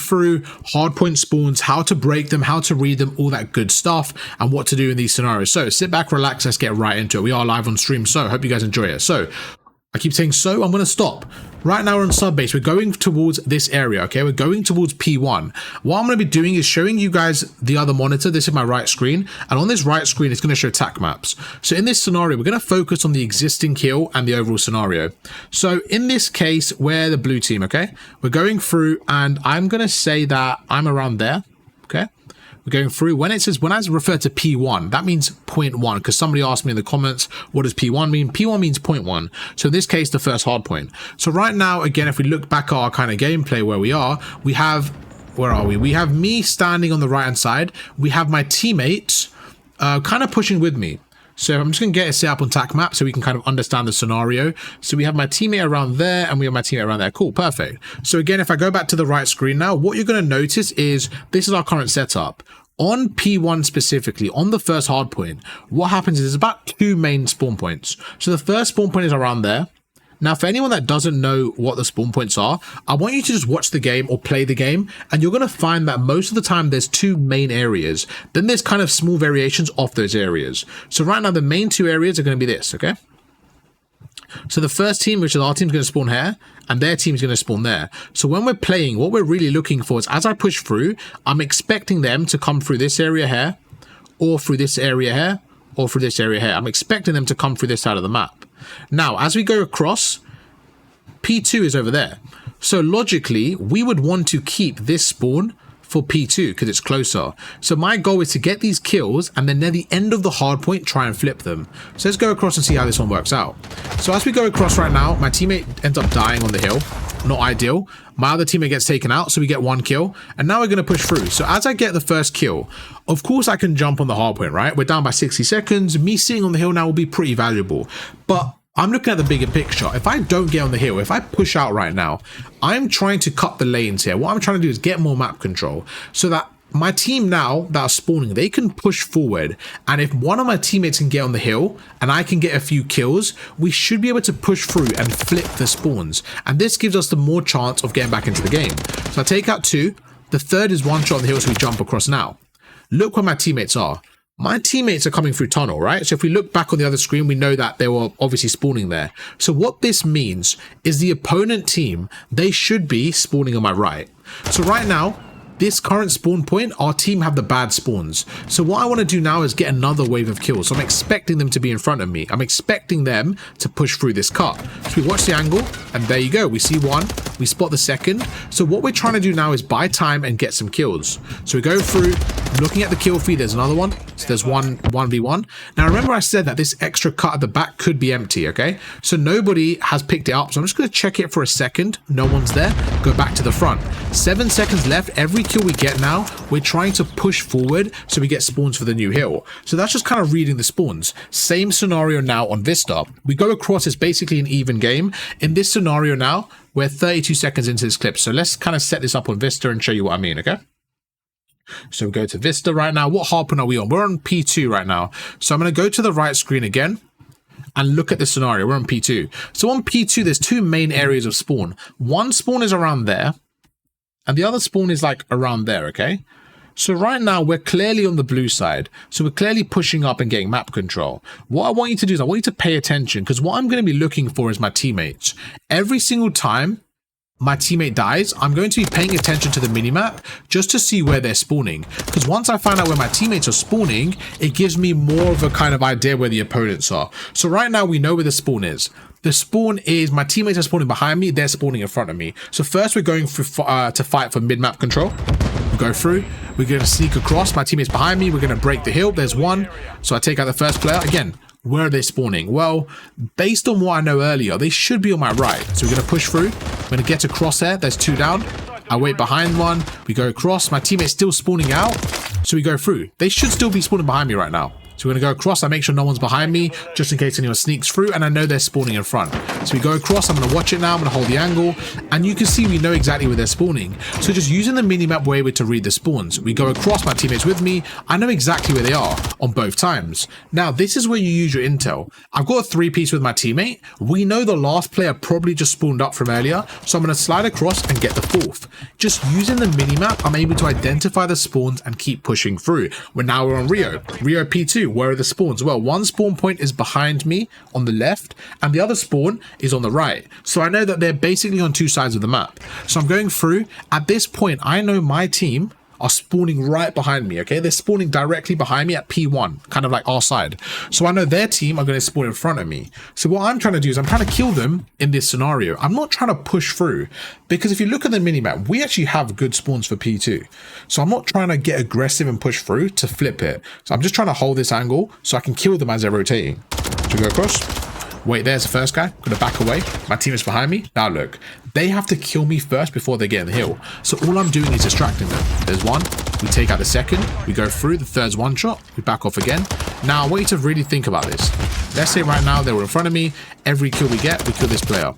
through hardpoint spawns, how to break them, how to read them, all that good stuff, and what to do in these scenarios. So sit back, relax, let's get right into it. We are live on stream, so hope you guys enjoy it. So I keep saying so, I'm going to stop. Right now we're on Subbase. We're going towards this area, okay? We're going towards P1. What I'm going to be doing is showing you guys the other monitor. This is my right screen. And on this right screen, it's going to show attack maps. So in this scenario, we're going to focus on the existing kill and the overall scenario. So in this case, we're the blue team, okay? We're going through, and I'm going to say that I'm around there, okay? We're going through. When I refer to P1, that means 0.1, because somebody asked me in the comments, what does P1 mean? P1 means 0.1. So in this case, the first hard point. So right now, again, if we look back at our kind of gameplay where we are, we have, where are we? We have me standing on the right-hand side. We have my teammates kind of pushing with me. So I'm just going to get it set up on attack map so we can kind of understand the scenario. So we have my teammate around there and we have my teammate around there. Cool, perfect. So again, if I go back to the right screen now, what you're going to notice is this is our current setup. On P1 specifically, on the first hard point, what happens is there's about 2 main spawn points. So the first spawn point is around there. Now, for anyone that doesn't know what the spawn points are, I want you to just watch the game or play the game, and you're going to find that most of the time there's 2 main areas. Then there's kind of small variations off those areas. So right now, the main 2 areas are going to be this, okay? So the first team, which is our team, is going to spawn here, and their team is going to spawn there. So when we're playing, what we're really looking for is, as I push through, I'm expecting them to come through this area here, or through this area here, or through this area here. I'm expecting them to come through this side of the map. Now, as we go across, P2 is over there. So logically, we would want to keep this spawn for P2 because it's closer. So my goal is to get these kills and then near the end of the hard point, try and flip them. So let's go across and see how this one works out. So as we go across right now, my teammate ends up dying on the hill. Not ideal. My other teammate gets taken out, so we get 1 kill. And now we're going to push through. So as I get the first kill, of course I can jump on the hard point, right? We're down by 60 seconds. Me sitting on the hill now will be pretty valuable. But I'm looking at the bigger picture. If I don't get on the hill, if I push out right now, I'm trying to cut the lanes here. What I'm trying to do is get more map control so that my team now that are spawning, they can push forward. And if one of my teammates can get on the hill and I can get a few kills, we should be able to push through and flip the spawns. And this gives us the more chance of getting back into the game. So I take out 2. The third is 1 shot on the hill, so we jump across now. Look where my teammates are. My teammates are coming through tunnel, right? So if we look back on the other screen, we know that they were obviously spawning there. So what this means is the opponent team, they should be spawning on my right. So right now, this current spawn point, our team have the bad spawns. So what I want to do now is get another wave of kills. So I'm expecting them to be in front of me. I'm expecting them to push through this cut. So we watch the angle, and there you go. We see 1, we spot the second. So what we're trying to do now is buy time and get some kills. So we go through, looking at the kill feed, there's another one. So there's 1v1. Now remember I said that this extra cut at the back could be empty, okay? So nobody has picked it up. So I'm just going to check it for a second. No one's there. Go back to the front. 7 seconds left. Every kill we get now, we're trying to push forward so we get spawns for the new hill. So that's just kind of reading the spawns. Same scenario now on Vista. We go across, it's basically an even game. In this scenario now, we're 32 seconds into this clip. So let's kind of set this up on Vista and show you what I mean, okay? So we go to Vista right now. What hardpoint are we on? We're on P2 right now. So I'm going to go to the right screen again and look at the scenario. We're on P2. So on P2, there's 2 main areas of spawn. One spawn is around there, and the other spawn is like around there, okay? So right now, we're clearly on the blue side. So we're clearly pushing up and getting map control. What I want you to do is I want you to pay attention, because what I'm going to be looking for is my teammates. Every single time my teammate dies, I'm going to be paying attention to the minimap just to see where they're spawning. Because once I find out where my teammates are spawning, it gives me more of a kind of idea where the opponents are. So right now, we know where the spawn is. The spawn is, my teammates are spawning behind me, they're spawning in front of me. So first we're going for, to fight for mid-map control. We go through, we're going to sneak across, my teammate's behind me, we're going to break the hill, there's 1. So I take out the first player. Again, where are they spawning? Well, based on what I know earlier, they should be on my right. So we're going to push through, we're going to get across there, there's 2 down. I wait behind 1, we go across, my teammate's still spawning out. So we go through. They should still be spawning behind me right now. So we're going to go across. I make sure no one's behind me, just in case anyone sneaks through, and I know they're spawning in front. So we go across. I'm going to watch it now. I'm going to hold the angle, and you can see we know exactly where they're spawning. So just using the minimap, we're able to read the spawns. We go across, my teammates with me. I know exactly where they are on both times. Now, this is where you use your intel. I've got a 3-piece with my teammate. We know the last player probably just spawned up from earlier, so I'm going to slide across and get the 4th. Just using the minimap, I'm able to identify the spawns and keep pushing through. We're on Rio P2. Where are the spawns? Well, one spawn point is behind me on the left, and the other spawn is on the right. So I know that they're basically on 2 sides of the map. So I'm going through. At this point, I know my team are spawning right behind me, okay? They're spawning directly behind me at P1, kind of like our side. So I know their team are going to spawn in front of me. So what I'm trying to do is I'm trying to kill them in this scenario. I'm not trying to push through, because if you look at the minimap, we actually have good spawns for P2. So I'm not trying to get aggressive and push through to flip it. So I'm just trying to hold this angle so I can kill them as they're rotating. So go across. Wait, there's the first guy. I'm going to back away. My team is behind me. Now look, they have to kill me first before they get in the hill. So all I'm doing is distracting them. There's one. We take out the second. We go through. The third's one shot. We back off again. Now I want you to really think about this. Let's say right now they were in front of me. Every kill we get, we kill this player.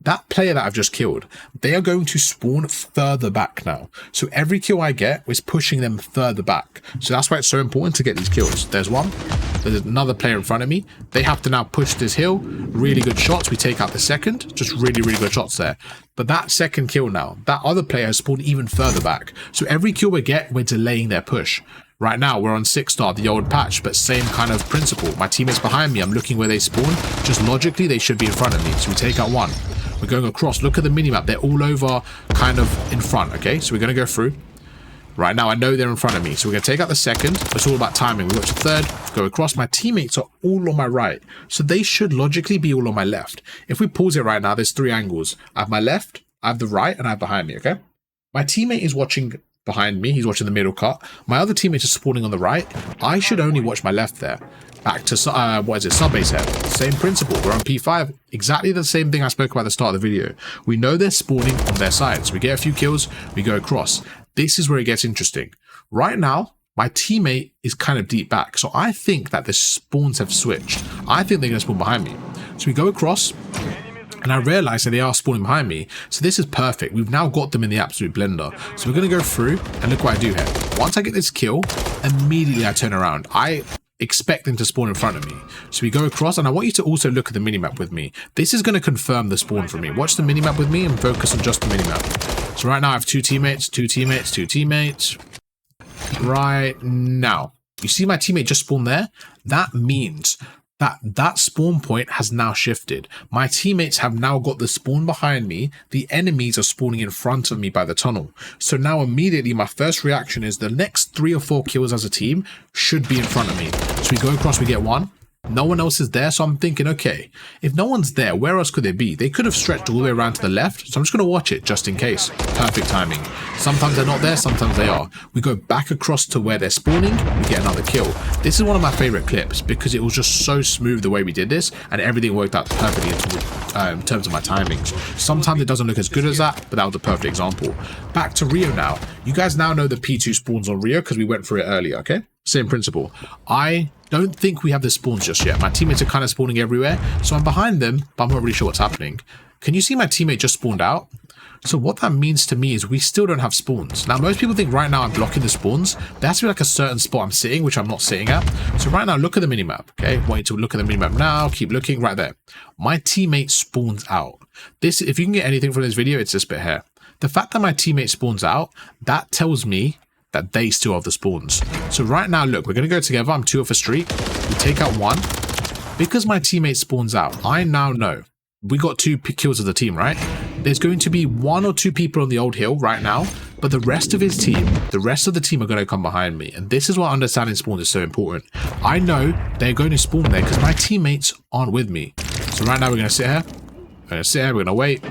That player that I've just killed, they are going to spawn further back now. So every kill I get is pushing them further back. So that's why it's so important to get these kills. There's one. There's another player in front of me. They have to now push this hill. Really good shots. We take out the second. Just really, really good shots there. But that second kill now, that other player has spawned even further back. So every kill we get, we're delaying their push. Right now, we're on 6-star, the old patch, but same kind of principle. My teammates behind me, I'm looking where they spawn. Just logically, they should be in front of me. So we take out one. We're going across. Look at the minimap. They're all over kind of in front, okay? So we're going to go through. Right now, I know they're in front of me. So we're going to take out the second. It's all about timing. We watch the third. Go across. My teammates are all on my right. So they should logically be all on my left. If we pause it right now, there's 3 angles. I have my left, I have the right, and I have behind me, okay? My teammate is watching behind me. He's watching the middle cut. My other teammate is spawning on the right. I should only watch my left there. Back to, Subbase here. Same principle. We're on P5. Exactly the same thing I spoke about at the start of the video. We know they're spawning on their side. So we get a few kills. We go across. This is where it gets interesting. Right now, my teammate is kind of deep back. So I think that the spawns have switched. I think they're going to spawn behind me. So we go across. And I realize that they are spawning behind me. So this is perfect. We've now got them in the absolute blender. So we're going to go through. And look what I do here. Once I get this kill, immediately I turn around. I expect them to spawn in front of me. So we go across, and I want you to also look at the minimap with me. This is going to confirm the spawn for me. Watch the minimap with me and focus on just the minimap. So right now I have 2 teammates, 2 teammates, 2 teammates. Right now, you see my teammate just spawned there? That means that spawn point has now shifted. My teammates have now got the spawn behind me. The enemies are spawning in front of me by the tunnel. So now immediately my first reaction is the next 3 or 4 kills as a team should be in front of me. So we go across, we get one. No one else is there, so I'm thinking, okay, if no one's there, where else could they be? They could have stretched all the way around to the left, so I'm just going to watch it just in case. Perfect timing. Sometimes they're not there, sometimes they are. We go back across to where they're spawning, we get another kill. This is one of my favorite clips because it was just so smooth the way we did this, and everything worked out perfectly in terms of my timings. Sometimes it doesn't look as good as that, but that was a perfect example. Back to Rio now. You guys now know the P2 spawns on Rio because we went through it earlier, okay? Same principle. I don't think we have the spawns just yet. My teammates are kind of spawning everywhere, so I'm behind them, but I'm not really sure what's happening. Can you see my teammate just spawned out? So what that means to me is we still don't have spawns. Now, most people think right now I'm blocking the spawns. There has to be like a certain spot I'm sitting, which I'm not sitting at. So right now, look at the minimap, okay? I want you to look at the minimap now. Keep looking right there. My teammate spawns out. This, if you can get anything from this video, it's this bit here. The fact that my teammate spawns out, that tells me that they still have the spawns. So right now, look, we're going to go together. I'm 2 off a streak. We take out 1. Because my teammate spawns out, I now know we got 2 kills of the team, right? There's going to be 1 or 2 people on the old hill right now, but the rest of his team, the rest of the team are going to come behind me. And this is why understanding spawns is so important. I know they're going to spawn there because my teammates aren't with me. So right now we're going to sit here. We're going to sit here. We're going to wait.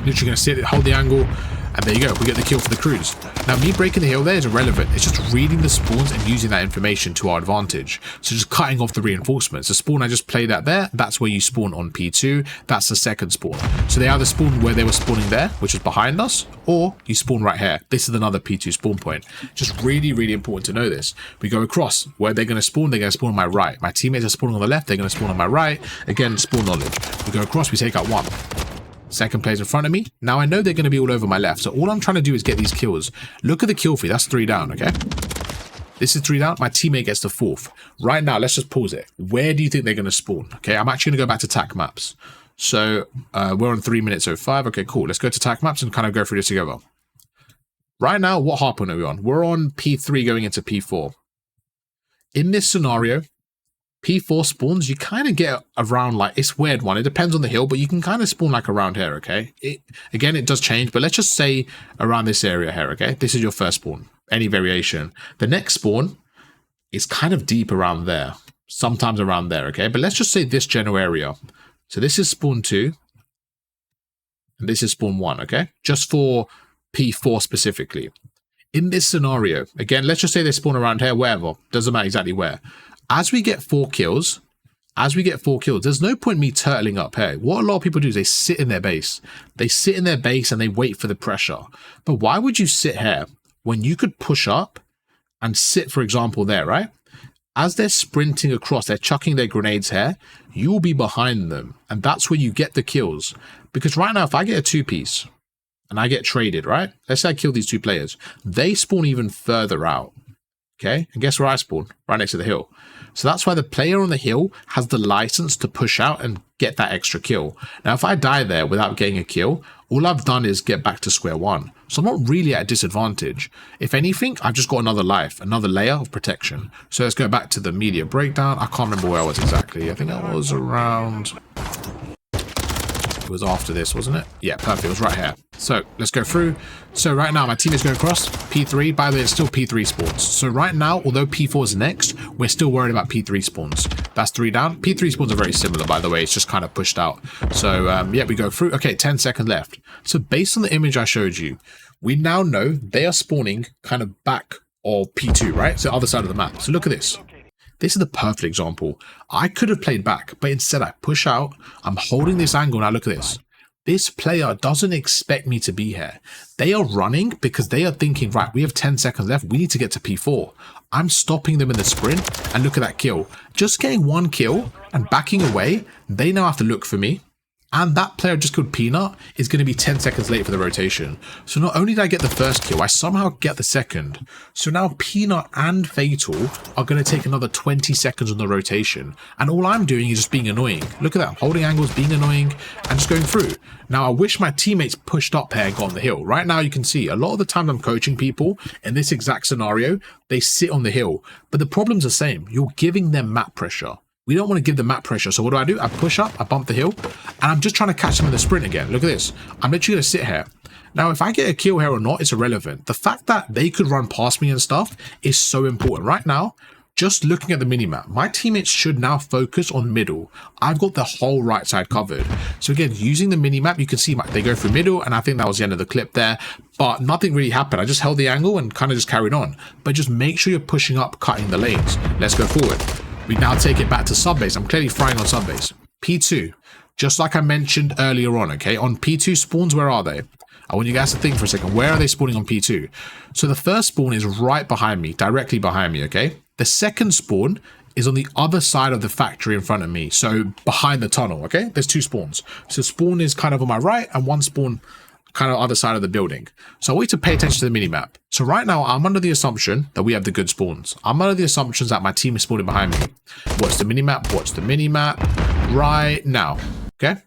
Literally going to sit, hold the angle. And there you go, we get the kill for the cruise. Now, me breaking the hill there is irrelevant. It's just reading the spawns and using that information to our advantage. So just cutting off the reinforcements. The spawn I just played out there, that's where you spawn on P2. That's the second spawn. So they either spawn where they were spawning there, which is behind us, or you spawn right here. This is another P2 spawn point. Just really, really important to know this. We go across. Where they're going to spawn on my right. My teammates are spawning on the left, they're going to spawn on my right. Again, spawn knowledge. We go across, we take out one. Second player's in front of me. Now I know they're going to be all over my left, so all I'm trying to do is get these kills. Look at the kill feed, that's 3 down, okay? This is 3 down, my teammate gets the 4th. Right now, let's just pause it. Where do you think they're going to spawn? Okay, I'm actually going to go back to TAC maps. So we're on 3 minutes 05. Okay, cool. Let's go to TAC maps and kind of go through this together. Right now, what hardpoint are we on? We're on P3 going into P4. In this scenario, P4 spawns, you kind of get around like, it's weird one. It depends on the hill, but you can kind of spawn like around here, okay? Again, it does change, but let's just say around this area here, okay? This is your first spawn, any variation. The next spawn is kind of deep around there, sometimes around there, okay? But let's just say this general area. So this is spawn 2, and this is spawn 1, okay? Just for P4 specifically. In this scenario, again, let's just say they spawn around here, wherever, doesn't matter exactly where. As we get 4 kills, there's no point me turtling up here. What a lot of people do is they sit in their base. They sit in their base and they wait for the pressure. But why would you sit here when you could push up and sit, for example, there, right? As they're sprinting across, they're chucking their grenades here, you will be behind them. And that's where you get the kills. Because right now, if I get a 2-piece and I get traded, right? Let's say I kill these 2 players. They spawn even further out. Okay, and guess where I spawn? Right next to the hill. So that's why the player on the hill has the license to push out and get that extra kill. Now, if I die there without getting a kill, all I've done is get back to square one. So I'm not really at a disadvantage. If anything, I've just got another life, another layer of protection. So let's go back to the media breakdown. I can't remember where I was exactly. I think I was around... It was after this, wasn't it? Yeah, perfect. It was right here. So let's go through. So right now, my team is going across P3. By the way, it's still P3 spawns. So right now, although P4 is next, we're still worried about P3 spawns. That's 3 down. P3 spawns are very similar, by the way. It's just kind of pushed out. So yeah, we go through. Okay, 10 seconds left. So based on the image I showed you, we now know they are spawning kind of back of P2, right? So the other side of the map. So look at this. This is the perfect example. I could have played back, but instead I push out. I'm holding this angle. Now look at this. This player doesn't expect me to be here. They are running because they are thinking, right, we have 10 seconds left. We need to get to P4. I'm stopping them in the sprint, and look at that kill. Just getting 1 kill and backing away, they now have to look for me. And that player just killed Peanut is going to be 10 seconds late for the rotation. So not only did I get the first kill, I somehow get the second. So now Peanut and Fatal are going to take another 20 seconds on the rotation. And all I'm doing is just being annoying. Look at that, I'm holding angles, being annoying, and just going through. Now I wish my teammates pushed up here and got on the hill. Right now you can see a lot of the time I'm coaching people in this exact scenario, they sit on the hill. But the problem's the same. You're giving them map pressure. We don't want to give them map pressure. So what do? I push up, I bump the hill, and I'm just trying to catch them in the sprint again. Look at this. I'm literally going to sit here. Now, if I get a kill here or not, it's irrelevant. The fact that they could run past me and stuff is so important. Right now, just looking at the minimap, my teammates should now focus on middle. I've got the whole right side covered. So again, using the minimap, you can see they go through middle, and I think that was the end of the clip there. But nothing really happened. I just held the angle and kind of just carried on. But just make sure you're pushing up, cutting the lanes. Let's go forward. We now take it back to Subbase. I'm clearly frying on Subbase. P2, just like I mentioned earlier on, okay? On P2 spawns, where are they? I want you guys to think for a second. Where are they spawning on P2? So the first spawn is right behind me, directly behind me, okay? The second spawn is on the other side of the factory in front of me. So behind the tunnel, okay? There's 2 spawns. So spawn is kind of on my right and 1 spawn kind of other side of the building. So I want you to pay attention to the minimap. So right now, I'm under the assumption that we have the good spawns. I'm under the assumptions that my team is spawning behind me. Watch the minimap, watch the minimap right now, okay?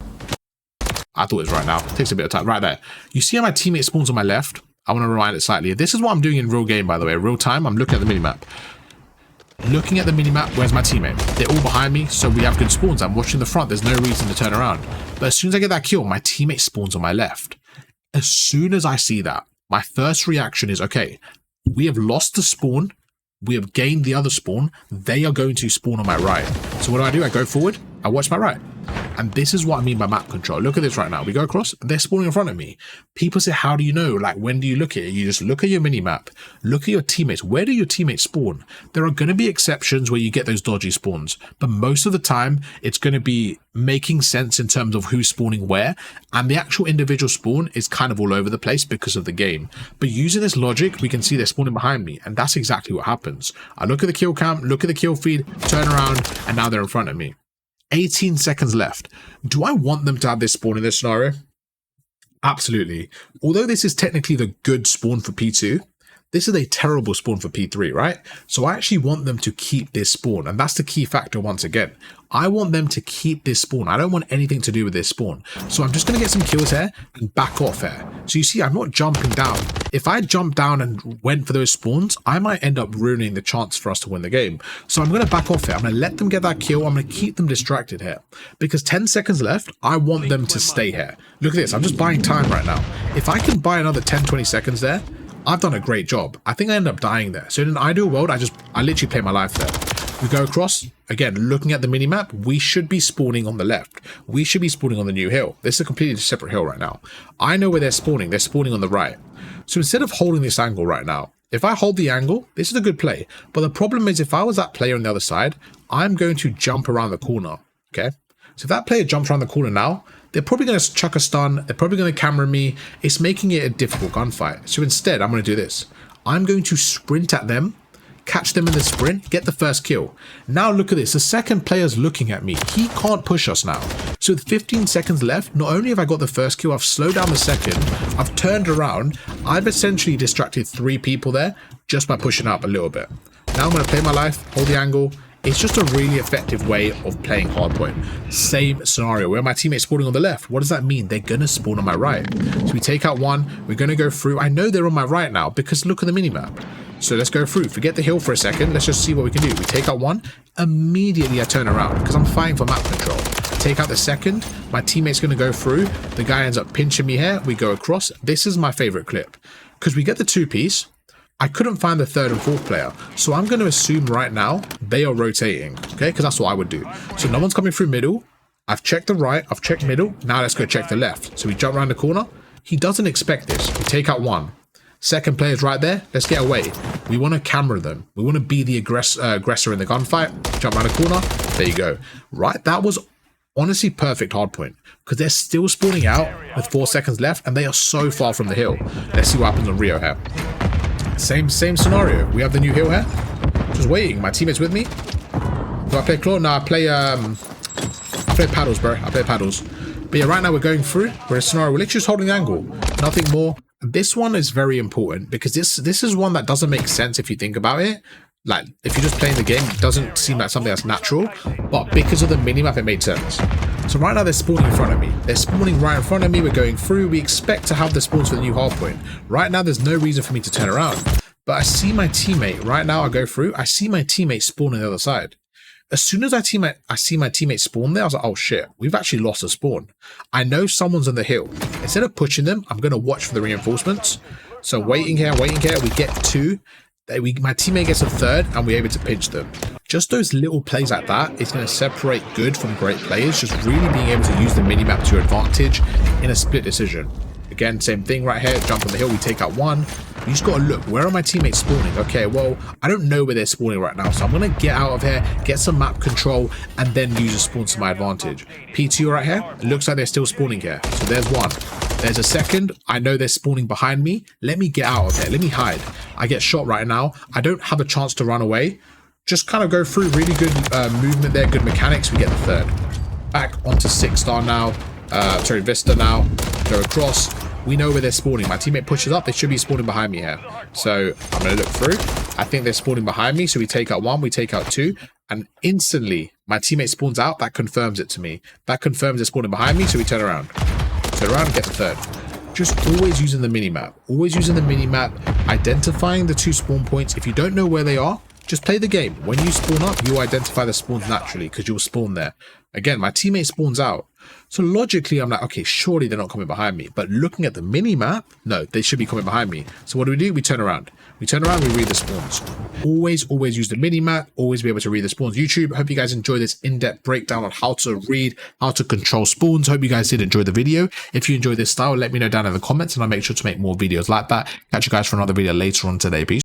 I thought it was right now. It takes a bit of time. Right there. You see how my teammate spawns on my left? I want to rewind it slightly. This is what I'm doing in real game, by the way. Real time, I'm looking at the minimap. Looking at the minimap, where's my teammate? They're all behind me, so we have good spawns. I'm watching the front. There's no reason to turn around. But as soon as I get that kill, my teammate spawns on my left. As soon as I see that, my first reaction is, okay, we have lost the spawn. We have gained the other spawn. They are going to spawn on my right. So what do? I go forward. I watch my right. And this is what I mean by map control. Look at this right now. We go across, they're spawning in front of me. People say, how do you know? Like, when do you look at it? You just look at your mini map, look at your teammates. Where do your teammates spawn? There are going to be exceptions where you get those dodgy spawns, but most of the time it's going to be making sense in terms of who's spawning where, and the actual individual spawn is kind of all over the place because of the game. But using this logic, we can see they're spawning behind me, and that's exactly what happens. I look at the kill cam, look at the kill feed, turn around, and now they're in front of me. 18 seconds left. Do I want them to have this spawn in this scenario? Absolutely. Although this is technically the good spawn for P2, this is a terrible spawn for P3, right? So I actually want them to keep this spawn, and that's the key factor once again. I want them to keep this spawn. I don't want anything to do with this spawn. So I'm just going to get some kills here and back off here. So you see, I'm not jumping down. If I jump down and went for those spawns, I might end up ruining the chance for us to win the game. So I'm going to back off here. I'm going to let them get that kill. I'm going to keep them distracted here. Because 10 seconds left, I want them to stay here. Look at this. I'm just buying time right now. If I can buy another 10-20 seconds there, I've done a great job. I think I end up dying there. So in an ideal world, I literally play my life there. We go across, again, looking at the minimap, we should be spawning on the left. We should be spawning on the new hill. This is a completely separate hill right now. I know where they're spawning on the right. So instead of holding this angle right now, if I hold the angle, this is a good play. But the problem is if I was that player on the other side, I'm going to jump around the corner, okay? So if that player jumps around the corner now, they're probably going to chuck a stun. They're probably going to camera me. It's making it a difficult gunfight. So instead, I'm going to do this. I'm going to sprint at them, catch them in the sprint, get the first kill. Now look at this. The second player's looking at me. He can't push us now. So with 15 seconds left, not only have I got the first kill, I've slowed down the second. I've turned around. I've essentially distracted 3 people there just by pushing up a little bit. Now I'm going to play my life, hold the angle. It's just a really effective way of playing hardpoint. Same scenario where my teammate's spawning on the left. What does that mean? They're going to spawn on my right. So we take out one. We're going to go through. I know they're on my right now because look at the minimap. So let's go through. Forget the hill for a second. Let's just see what we can do. We take out one. Immediately I turn around because I'm fighting for map control. Take out the second. My teammate's going to go through. The guy ends up pinching me here. We go across. This is my favorite clip because we get the 2-piece. I couldn't find the 3rd and 4th player, so I'm going to assume right now they are rotating, okay? Because that's what I would do. So no one's coming through middle. I've checked the right. I've checked middle. Now let's go check the left. So we jump around the corner. He doesn't expect this. We take out one. Second player's right there. Let's get away. We want to camera them. We want to be the aggressor in the gunfight. Jump around the corner. There you go. Right, that was honestly perfect hardpoint because they're still spawning out with 4 seconds left and they are so far from the hill. Let's see what happens on Rio here. Same scenario. We have the new hill here. Just waiting. My teammate's with me. Do I play claw? No, I play paddles, bro. I play paddles. But yeah, right now we're going through. We're in a scenario. We're literally just holding the angle. Nothing more. This one is very important because this is one that doesn't make sense if you think about it. Like, if you're just playing the game, it doesn't seem like something that's natural. But because of the minimap, it made sense. So right now they're spawning in front of me. They're spawning right in front of me. We're going through. We expect to have the spawns for the new hardpoint. Right now, there's no reason for me to turn around. But I see my teammate. Right now, I go through. I see my teammate spawn on the other side. As soon as I see my teammate spawn there, I was like, oh shit, we've actually lost a spawn. I know someone's on the hill. Instead of pushing them, I'm going to watch for the reinforcements. So waiting here. We get 2. My teammate gets a 3rd and we're able to pinch them. Just those little plays like that is going to separate good from great players. Just really being able to use the minimap to your advantage in a split decision. Again, same thing right here. Jump on the hill. We take out one. You just got to look. Where are my teammates spawning? Okay, well, I don't know where they're spawning right now. So I'm going to get out of here, get some map control, and then use the spawns to my advantage. P2 right here. It looks like they're still spawning here. So there's one. There's a second. I know they're spawning behind me. Let me get out of here. Let me hide. I get shot right now. I don't have a chance to run away. Just kind of go through. Really good movement there. Good mechanics. We get the 3rd. Back onto 6-star now. Sorry, Vista now. Go across. We know where they're spawning. My teammate pushes up. They should be spawning behind me here. So I'm going to look through. I think they're spawning behind me. So we take out 1. We take out 2. And instantly, my teammate spawns out. That confirms it to me. That confirms they're spawning behind me. So we turn around. Turn around and get the 3rd. Just always using the minimap. Always using the minimap. Identifying the 2 spawn points. If you don't know where they are, just play the game. When you spawn up, you identify the spawns naturally because you'll spawn there. Again, my teammate spawns out. So logically, I'm like, okay, surely they're not coming behind me. But looking at the mini-map, no, they should be coming behind me. So what do? We turn around. We turn around, we read the spawns. Always use the mini-map, always be able to read the spawns. YouTube, hope you guys enjoy this in-depth breakdown on how to read, how to control spawns. Hope you guys did enjoy the video. If you enjoyed this style, let me know down in the comments and I'll make sure to make more videos like that. Catch you guys for another video later on today. Peace.